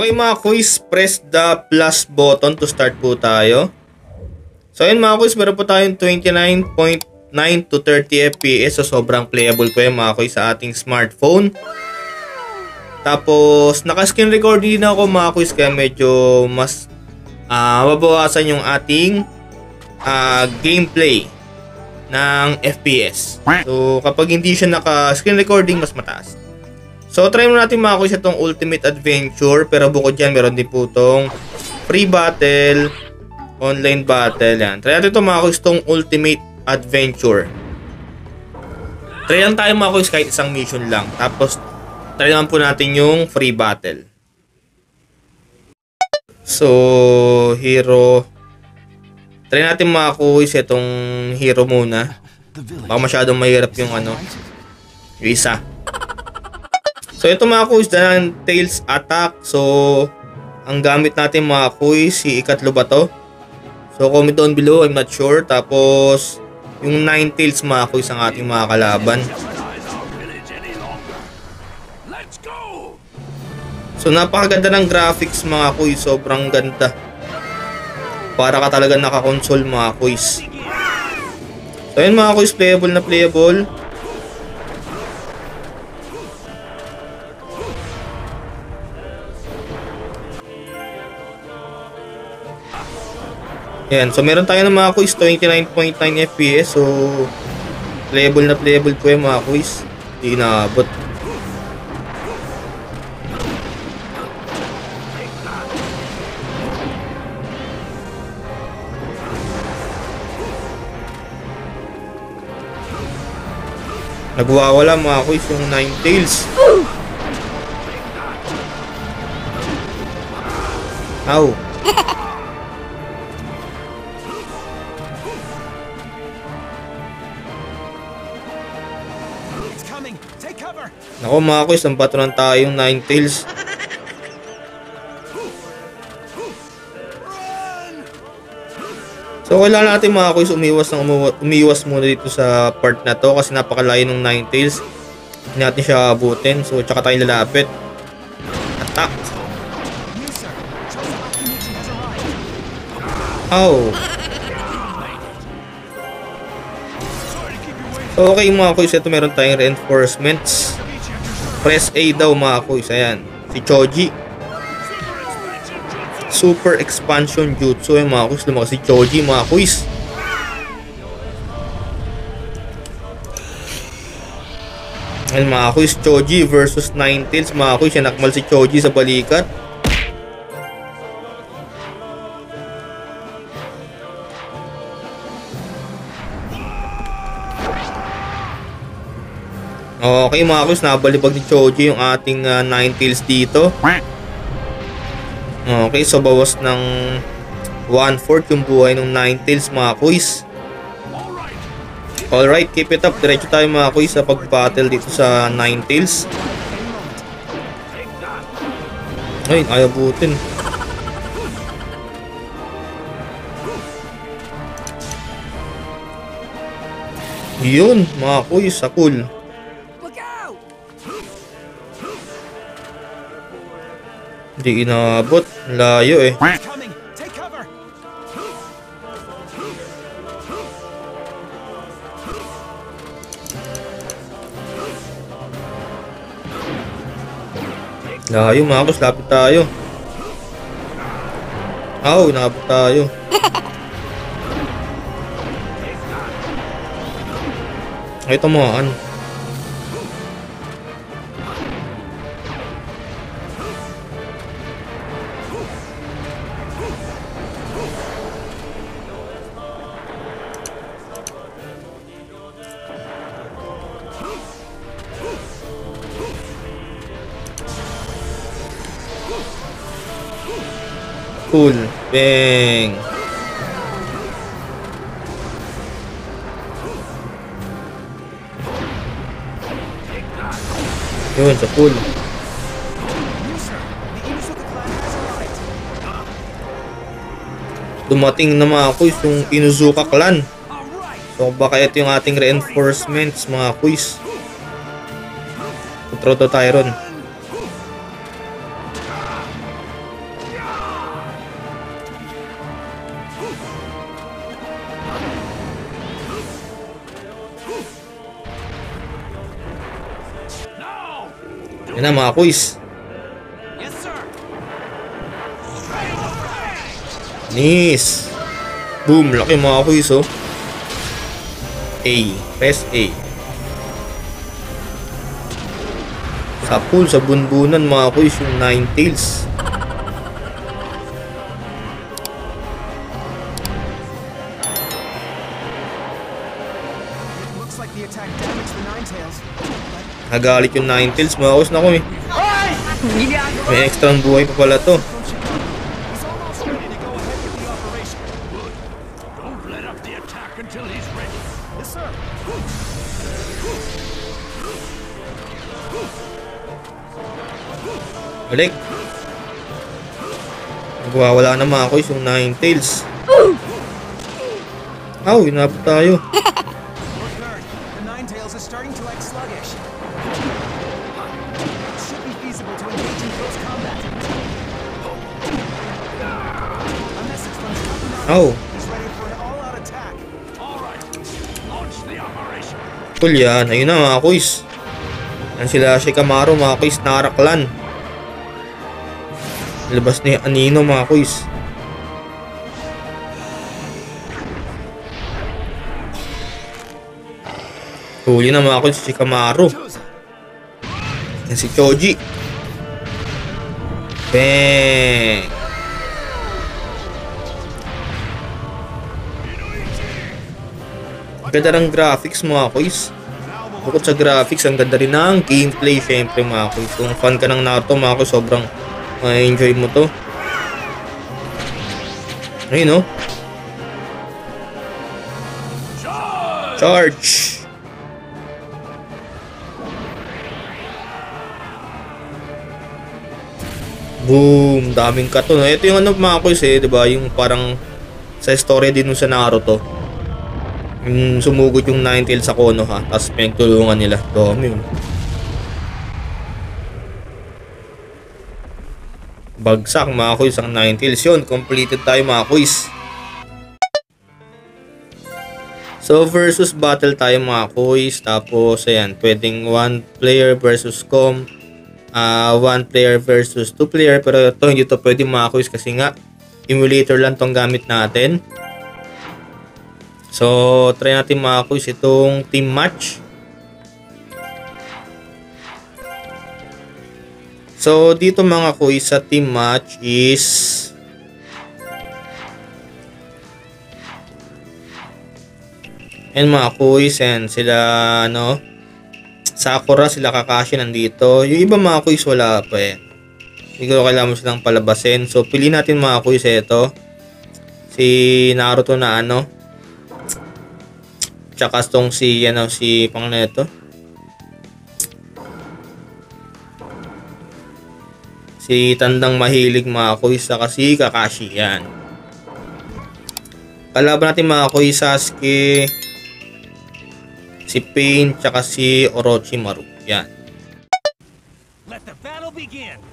Okay mga quiz, press the plus button to start po tayo. So ayun mga quiz, meron po tayong 29.9 to 30 FPS. So sobrang playable po yan mga quiz sa ating smartphone. Tapos naka-screen record din ako mga quiz, kaya medyo mas mabawasan yung ating gameplay ng FPS. So kapag hindi siya naka-screen recording, mas mataas. So try muna natin mga quiz itong Ultimate Adventure, pero bukod dyan meron din po itong free battle, online battle yan. Try natin ito mga quiz itong Ultimate Adventure. Try lang tayo mga quiz kahit isang mission lang. Tapos try naman po natin yung free battle. So hero, try natin mga quiz itong hero muna. Baka masyadong mahirap yung yung isa. So ito mga quiz, the Tails attack. So ang gamit natin mga quiz, si ikatlo ba to? So comment down below, I'm not sure. Tapos yung 9 Tails mga quiz ang ating mga kalaban. So napakaganda ng graphics mga quiz, sobrang ganda. Para ka talaga naka-console mga quiz. So yun mga quiz, playable na playable. Yan, so meron tayo ng mga quiz 29.9 FPS. So playable na playable po yung mga quiz. Hindi naabot. Nagwawala mga quiz yung 9 Tails. Ow. Nako mga quiz, ang patunan tayong 9 Tails. So kailangan natin mga quiz umiwas muna dito sa part na to, kasi napakalayo ng 9 Tails. Hindi natin siya abutin. So tsaka tayo lalapit. Attack. Oh. So okay mga quiz, ito meron tayong reinforcements. Press A daw mga quiz. Ayan, si Choji. Super expansion jutsu. Ayan mga quiz, lumakas si Choji mga quiz. Ayan mga quiz, Choji versus 9 Tails mga quiz. Nakmal si Choji sa balikat. Okay mga quiz, nabalibag ni Choji yung ating 9 Tails dito. Okay, so bawas ng 1/4 yung buhay ng 9 Tails mga quiz. Alright, keep it up. Diretso tayo mga quiz sa pag-battle dito sa 9 Tails. Ay, ayaw butin. Yun mga quiz, sa cool. Hindi inaabot. Layo eh. Layo mga quiz. Lapit tayo. Aw, inaabot tayo. Ito mo cool. Bang. Yun, sa cool. Dumating na mga quiz yung Inuzuka clan. So baka ito yung ating reinforcements mga quiz. Control to Tyron. Yan na mga quiz. Nice. Boom, laki mga quiz oh. A, press A. Sa pool, sa bunbunan mga quiz yung Ninetales. Nagalit yung Ninetales mga quiz na ko eh. May extra buhay pa pala to. Balik. Nagwawala na mga quiz yung Ninetales. Aw, inabot tayo. Aw. Cool yan. Ayun na mga quiz. Yan sila si Camaro mga quiz. Naraklan. Labas ni Anino mga quiz. Huli na mga quiz si Camaro. Yan si Choji. Bang. Ganda ng graphics mga quiz. Bukod sa graphics, ang ganda rin ng gameplay syempre mga quiz. Kung fan ka ng Naruto mga quiz, sobrang ma-enjoy mo to. Ayun oh. Charge! Boom! Daming kato. Ito yung ano mga quiz eh, diba? Yung parang sa story din sa Naruto. Yung sumugod yung Ninetales sa Konoha, tapos pinagtulungan nila. Dami yun. Bagsak mga quiz ang Ninetales yun. Completed tayo mga quiz. So versus battle tayo mga quiz. Tapos ayan, pwedeng 1 player versus 1 player versus 2 player. Pero ito hindi to pwede mga quiz kasi nga emulator lang tong gamit natin. So try natin mga quiz itong team match. So dito mga quiz sa team match is and mga quiz and sila ano Sakura, sila Kakashi nandito. Yung iba mga quiz wala pa eh. Siguro kailangan mo silang palabasin. So pili natin mga quiz ito. Si Naruto na ano. Tsaka tong si ano si Pangneto. Si Tandang Mahilig mga quiz saka si Kakashi yan. Kalaban natin mga quiz Sasuke, si Pain tsaka si Orochimaru. Yan. Let the battle begin.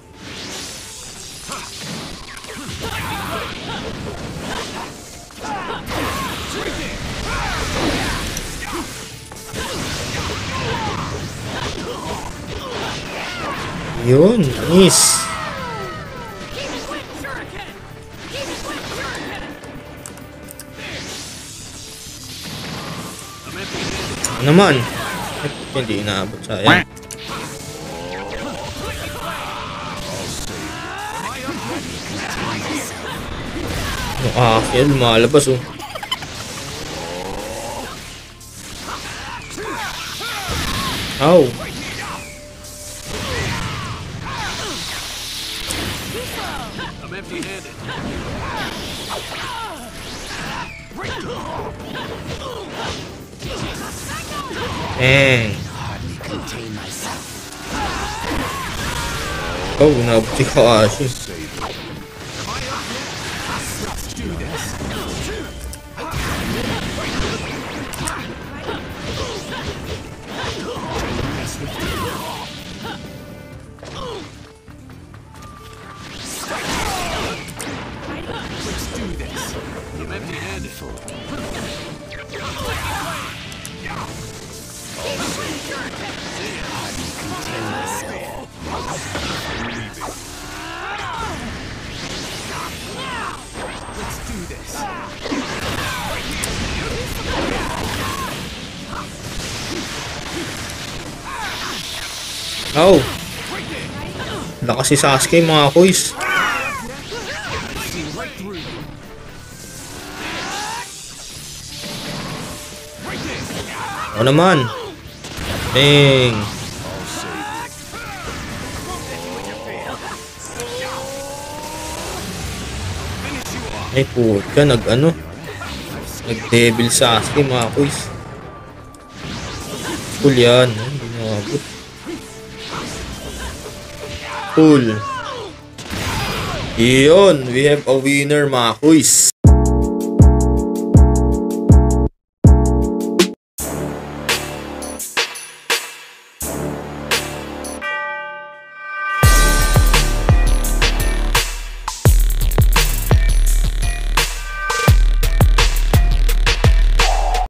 Yun, nice. Ano naman? Hindi inaabot sa ayan. Yan lumalabas oh. Ow. Oh, nabot si Kakashi. Oh. Lakas si Sasuke mga kuys. Ako naman. Dang. Ay puta, nag-devil Sasuke mga kuys. Cool yan. Hindi nakabot. Cool. Iyon, we have a winner mga kuys.